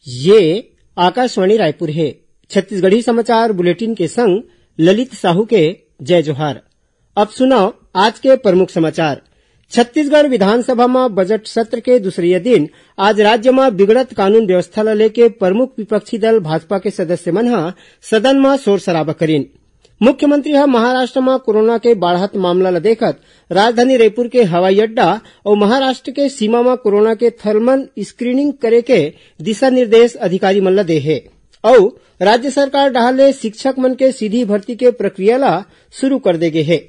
ये आकाशवाणी रायपुर है। छत्तीसगढ़ी समाचार बुलेटिन के संग ललित साहू के जय जोहार। अब सुनाओ आज के प्रमुख समाचार। छत्तीसगढ़ विधानसभा में बजट सत्र के दूसरे दिन आज राज्य में बिगड़त कानून व्यवस्था ला लेके प्रमुख विपक्षी दल भाजपा के सदस्य मन ह सदन में शोर शराबा करीन। मुख्यमंत्री ह महाराष्ट्र में कोरोना के बढ़त मामला ला देखत राजधानी रायपुर के हवाई अड्डा और महाराष्ट्र के सीमा में कोरोना के थर्मल स्क्रीनिंग करे के दिशा निर्देश अधिकारी मन ला दे हे और राज्य सरकार डाहर ले शिक्षक मन के सीधी भर्ती के प्रक्रिया ला शुरू कर दे गे हे।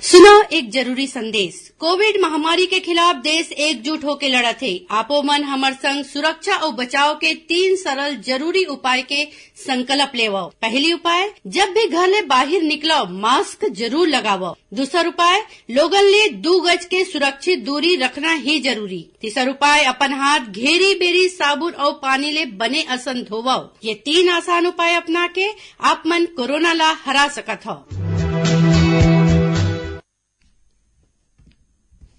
सुनो एक जरूरी संदेश। कोविड महामारी के खिलाफ देश एकजुट होकर लड़त है। आपो मन हमर संग सुरक्षा और बचाव के 3 सरल जरूरी उपाय के संकल्प लेवो। पहली उपाय, जब भी घर ले बाहर निकलो मास्क जरूर लगावो। दूसरा उपाय, लोगन ले 2 गज के सुरक्षित दूरी रखना ही जरूरी। तीसरा उपाय, अपन हाथ घेरी बेरी साबुन और पानी ले बने असन धोवो। ये 3 आसान उपाय अपना के आप मन कोरोना ला हरा सकत हो।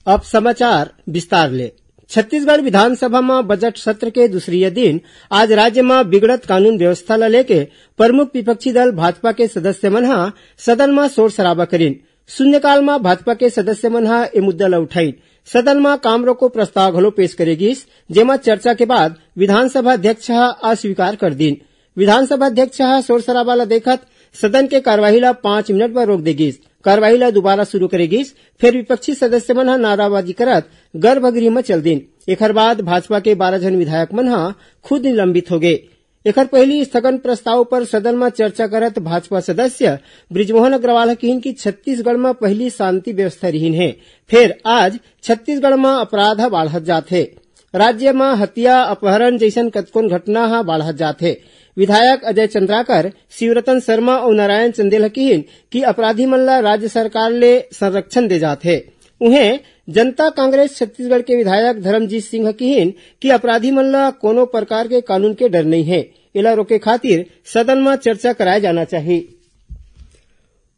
अब समाचार विस्तार ले। छत्तीसगढ़ विधानसभा में बजट सत्र के दूसरे दिन आज राज्य में बिगड़त कानून व्यवस्था ला लेके प्रमुख विपक्षी दल भाजपा के सदस्य मन ह सदन में शोर शराबा करीन। शून्यकाल में भाजपा के सदस्य मन ह ए मुद्दा ला उठाइन। सदन में काम रोको प्रस्ताव घलो पेश करेगिस, जेमा चर्चा के बाद विधानसभा अध्यक्ष अस्वीकार कर दीन। विधानसभा अध्यक्ष शोर शराबा ला देखत सदन के कार्यवाही ला 5 मिनट पर रोक देगिस। कार्यवाही ला दोबारा शुरू करेगिस। फिर विपक्षी सदस्य मन ह नाराबाजी करत गर्भगृह में चल दीन। एकर बाद भाजपा के 12 जन विधायक मन ह खुद निलंबित हो गए। एकर पहली स्थगन प्रस्ताव पर सदन में चर्चा करत भाजपा सदस्य बृजमोहन अग्रवाल कहिन कि छत्तीसगढ़ में पहली शांति व्यवस्था रहीन है, फिर आज छत्तीसगढ़ में अपराध बढ़त जात है। राज्य में हत्या अपहरण जैसन कतकोन घटना ह बढ़त जात है। विधायक अजय चंद्राकर, शिवरतन शर्मा और नारायण चंदेल कहिन कि अपराधी मन ला राज्य सरकार ले संरक्षण दे जात है। उन्हें जनता कांग्रेस छत्तीसगढ़ के विधायक धर्मजीत सिंह कहिन कि अपराधी मन ला कोनो प्रकार के कानून के डर नहीं है। इला रोके खातिर सदन में चर्चा कराया जाना चाहिए।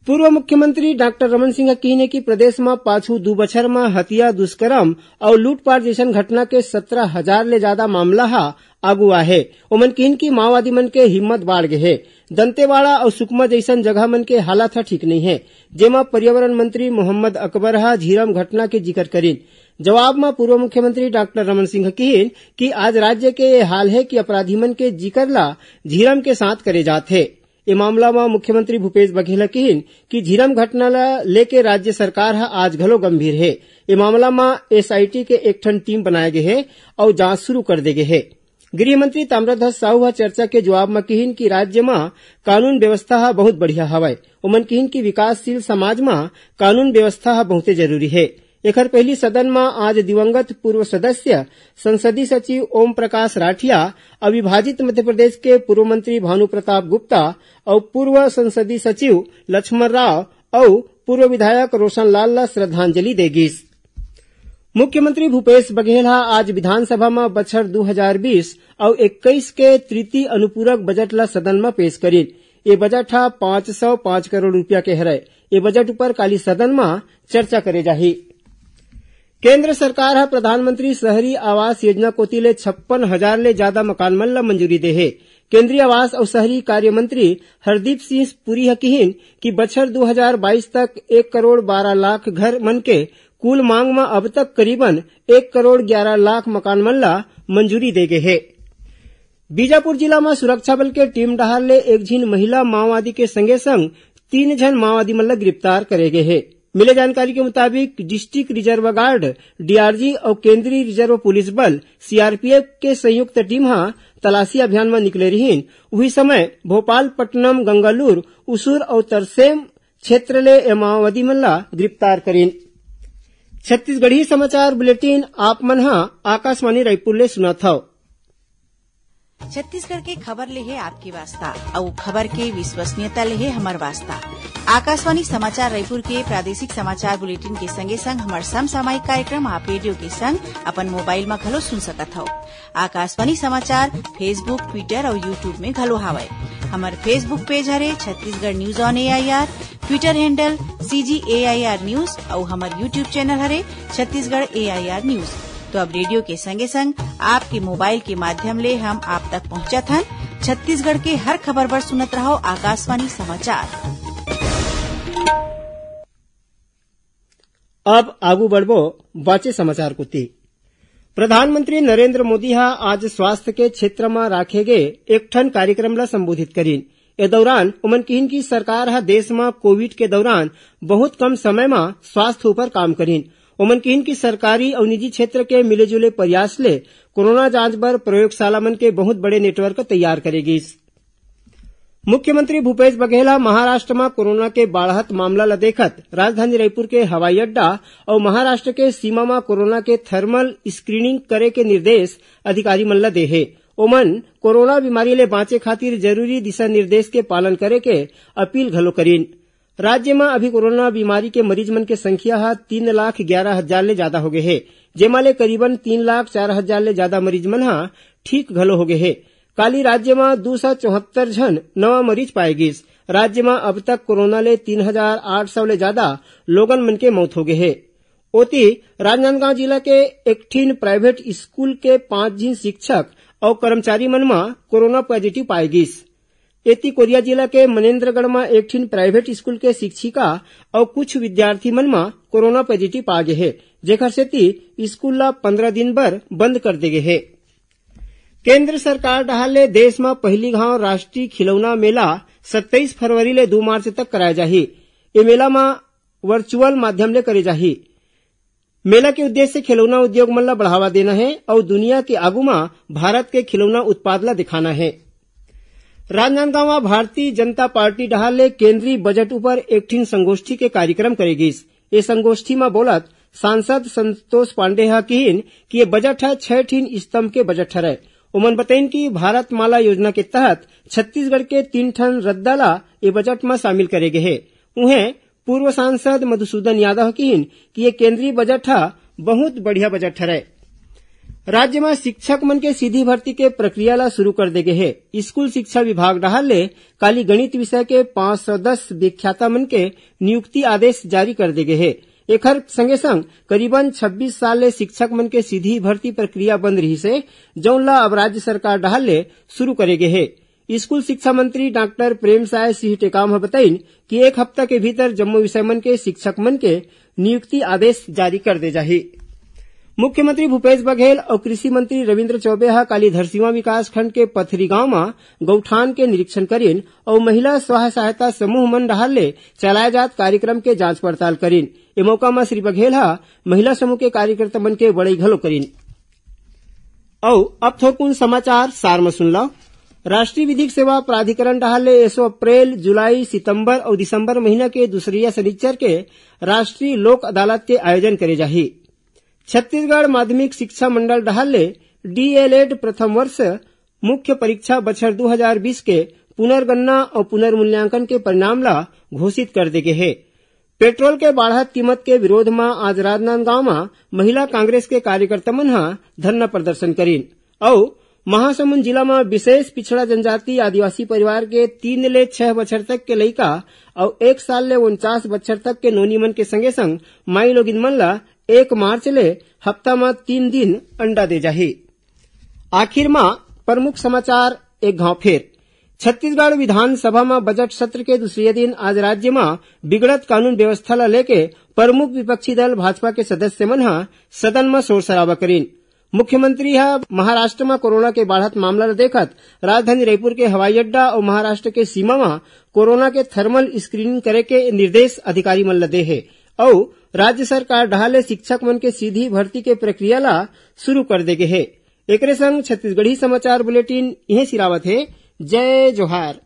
पूर्व मुख्यमंत्री डॉक्टर रमन सिंह कहिन कि प्रदेश में पाछू 2 बछर में हत्या, दुष्कर्म और लूटपाट जैसन घटना के 17,000 ले ज्यादा मामला हा आगू आहे। ओमन कहिन कि माओवादी मन के हिम्मत बाढ़ गे है। दंतेवाड़ा और सुकमा जैसन जगह मन के हालत ठीक नहीं है, जेमा पर्यावरण मंत्री मोहम्मद अकबर हा झीरम घटना के जिक्र करीन। जवाब में पूर्व मुख्यमंत्री डॉक्टर रमन सिंह कहिन कि आज राज्य के ये हाल है कि अपराधी मन के जिक्र ला झीरम के साथ करे जात है। ये मामला में मुख्यमंत्री भूपेश बघेल कहिन कि झीरम घटना ला लेके राज्य सरकार हा आज घलो गंभीर है। ये मामला में एसआईटी के एक ठन टीम बनाए गए है और जांच शुरू कर दे गए है। गृह मंत्री ताम्रध्वज साहू चर्चा के जवाब में कहिन कि राज्य में कानून व्यवस्था हा बहुत बढ़िया हवय। ओमन कहिन कि विकासशील समाज में कानून व्यवस्था हा बहुते जरूरी है। एकर पहली सदन में आज दिवंगत पूर्व सदस्य संसदीय सचिव ओम प्रकाश राठिया, अविभाजित मध्य प्रदेश के पूर्व मंत्री भानु प्रताप गुप्ता और पूर्व संसदीय सचिव लक्ष्मण राव और पूर्व विधायक रोशन लाल ला श्रद्धांजलि देगिस। मुख्यमंत्री भूपेश बघेल आज विधानसभा में बछर 2020 और 21 के तृतीय अनुपूरक बजट ला सदन में पेश करीन। ये बजट 505 करोड़ रुपया के हरय। ये बजट ऊपर काली सदन में चर्चा करे जाही। केंद्र सरकार प्रधानमंत्री शहरी आवास योजना कोती ले 56,000 ले ज्यादा मकान मन ला मंजूरी दे है। केंद्रीय आवास और शहरी कार्य मंत्री हरदीप सिंह पुरी कहिन कि बछर 2022 तक 1 करोड़ 12 लाख घर मन के कुल मांग में अब तक करीबन 1 करोड़ 11 लाख मकान मन ला मंजूरी दे गए है। बीजापुर जिला में सुरक्षा बल के टीम डहार ले एक झीन महिला माओवादी के संगे संग 3 जन माओवादी मन ला गिरफ्तार करे गए है। मिले जानकारी के मुताबिक डिस्ट्रिक्ट रिजर्व गार्ड डीआरजी और केंद्रीय रिजर्व पुलिस बल सीआरपीएफ के संयुक्त टीम तलाशी अभियान में निकले रहीन। उही समय भोपाल, पटनम, गंगालूर, उसूर और तरसेम क्षेत्र ले माओवादी मन ला गिरफ्तार करीन। छत्तीसगढ़ी समाचार बुलेटिन आप मन आकाशवाणी रायपुर ले सुनत हव। छत्तीसगढ़ के खबर ले है आपकी वास्ता और खबर के विश्वसनीयता ले है हमर वास्ता। आकाशवाणी समाचार रायपुर के प्रादेशिक समाचार बुलेटिन के संगे संग हमार समसामयिक कार्यक्रम आप रेडियो के संग अपन मोबाइल में घलो सुन सकत हव। आकाशवाणी समाचार फेसबुक, ट्विटर और यूट्यूब में घलो हावय। हमार फेसबुक पेज हरे Chhattisgarh news on AIR, Twitter handle CGAIR news और हमार यूट्यूब चैनल हरे छत्तीसगढ़ AIR न्यूज। तो अब रेडियो के संगे संग आपके मोबाइल के माध्यम ले हम आप तक पहुंचत हन। छत्तीसगढ़ के हर खबर पर सुनत रहो आकाशवाणी समाचार। अब आगू बढ़बो बाचे समाचार कुती। प्रधानमंत्री नरेंद्र मोदी हा आज स्वास्थ्य के क्षेत्र में राखे गए एक ठन कार्यक्रम ला संबोधित करीन। ए दौरान उमन कहिन की सरकार हा देश में कोविड के दौरान बहुत कम समय में स्वास्थ्य ऊपर काम करीन। उमन कहिन की सरकारी और निजी क्षेत्र के मिलेजुले प्रयास ले कोरोना जांच बर प्रयोगशाला मन के बहुत बड़े नेटवर्क तैयार करेगी। मुख्यमंत्री भूपेश बघेल महाराष्ट्र में कोरोना के बाढ़त मामला ला देखत राजधानी रायपुर के हवाई अड्डा और महाराष्ट्र के सीमा में कोरोना के थर्मल स्क्रीनिंग करे के निर्देश अधिकारी मन ला दे हे। ओमन कोरोना बीमारी ले बांचे खातिर जरूरी दिशा निर्देश के पालन करे के अपील घलो करीन। राज्य में अभी कोरोना बीमारी के मरीज मन के संख्या 3,11,000 ले ज्यादा हो गए है, जेमा ले करीबन 3,04,000 ले ज्यादा मरीज मन ठीक घलो हो गए है। काली राज्य में 274 जन नवा मरीज पाए गिस। राज्य में अब तक कोरोना ले 3,800 ले ज्यादा लोगन मन के मौत हो गए है। ओती राजनांदगांव जिला के एकठिन प्राइवेट स्कूल के 5 जन शिक्षक और कर्मचारी मन में कोरोना पॉजिटिव पाए गिस। एती कोरिया जिला के मनेन्द्रगढ़ में एकठिन प्राइवेट स्कूल के शिक्षिका और कुछ विद्यार्थी मन में कोरोना पॉजिटिव पा गए है, जेकर सेती स्कूल ला 15 दिन बर बंद कर दे गए है। केंद्र सरकार डहार ले देश में पहली घाव राष्ट्रीय खिलौना मेला 27 फरवरी ले 2 मार्च तक कराया जाही। ये मेला में वर्चुअल माध्यम ले करे जाही। मेला के उद्देश्य खिलौना उद्योग मन ला बढ़ावा देना है और दुनिया के आगू में भारत के खिलौना उत्पाद ला दिखाना है। राजनांदगांव में भारतीय जनता पार्टी डहार ले केंद्रीय बजट ऊपर एकठिन संगोष्ठी के कार्यक्रम करेगी। ये संगोष्ठी में बोलत सांसद संतोष पांडे कहिन कि ये बजट 6 ठिन स्तंभ के बजट हरय। उमन बताइन कि भारत माला योजना के तहत छत्तीसगढ़ के 3 ठन रद्दा ला ये बजट में शामिल करे गए है। उन्हें पूर्व सांसद मधुसूदन यादव कहिन कि ये केंद्रीय बजट बहुत बढ़िया बजट हरय। राज्य में शिक्षक मन के सीधी भर्ती के प्रक्रिया ला शुरू कर दे गए है। स्कूल शिक्षा विभाग डहार ले काली गणित विषय के 510 व्याख्याता मन के नियुक्ति आदेश जारी कर दे गए है। एकर संगे संग करीबन 26 साल ले शिक्षक मन के सीधी भर्ती प्रक्रिया बंद रही से जौन ला अब राज्य सरकार डहार ले शुरू करे गए है। स्कूल शिक्षा मंत्री डॉक्टर प्रेमसाय सिंह टेकाम बताइन कि 1 हफ्ता के भीतर जम्मू विषय मन के शिक्षक मन के नियुक्ति आदेश जारी कर दे जाही। मुख्यमंत्री भूपेश बघेल और कृषि मंत्री रविन्द्र चौबे काली धरसींवा विकास खंड के पथरी गांव में गौठान के निरीक्षण करीन और महिला स्व सहायता समूह मन डहार ले चलाए जात कार्यक्रम के जांच पड़ताल करीन। ए मौका में श्री बघेल महिला समूह के कार्यकर्ता मन के बड़ई घलो करीन। और अब थोकुन समाचार सार में सुन लो। राष्ट्रीय विधिक सेवा प्राधिकरण डहार ले 1 अप्रैल, जुलाई, सितंबर और दिसंबर महीना के दूसरिया शनिचर के राष्ट्रीय लोक अदालत के आयोजन करे जाही। छत्तीसगढ़ माध्यमिक शिक्षा मंडल डहार ले डीएलएड प्रथम वर्ष मुख्य परीक्षा बछर 2020 के पुनर्गणना और पुनर्मूल्यांकन के परिणाम ला घोषित कर दे गए है। पेट्रोल के बढ़त कीमत के विरोध में आज राजनांदगांव में महिला कांग्रेस के कार्यकर्ता मन धरना प्रदर्शन करीन और महासमुंद जिला में विशेष पिछड़ा जनजाति आदिवासी परिवार के 3 ले 6 बछर तक के लइका और 1 साल ले 49 बछर तक के नोनी मन के संगे संग माई लोगिन मन ला 1 मार्च ले हफ्ता में 3 दिन अंडा दे जाही। आखिर में प्रमुख समाचार एक घाव फेर। छत्तीसगढ़ विधानसभा में बजट सत्र के दूसरे दिन आज राज्य में बिगड़त कानून व्यवस्था ला लेके प्रमुख विपक्षी दल भाजपा के सदस्य मन सदन में शोर शराबा करीन। मुख्यमंत्री महाराष्ट्र में कोरोना के बढ़त मामला देखत राजधानी रायपुर के हवाई अड्डा और महाराष्ट्र के सीमा में कोरोना के थर्मल स्क्रीनिंग करे के निर्देश अधिकारी मन ला दे है और राज्य सरकार डहाले शिक्षक मन के सीधी भर्ती के प्रक्रिया ला शुरू कर दे गए है। एकरे संग छत्तीसगढ़ी समाचार बुलेटिन इहे सिरावत है। जय जोहार।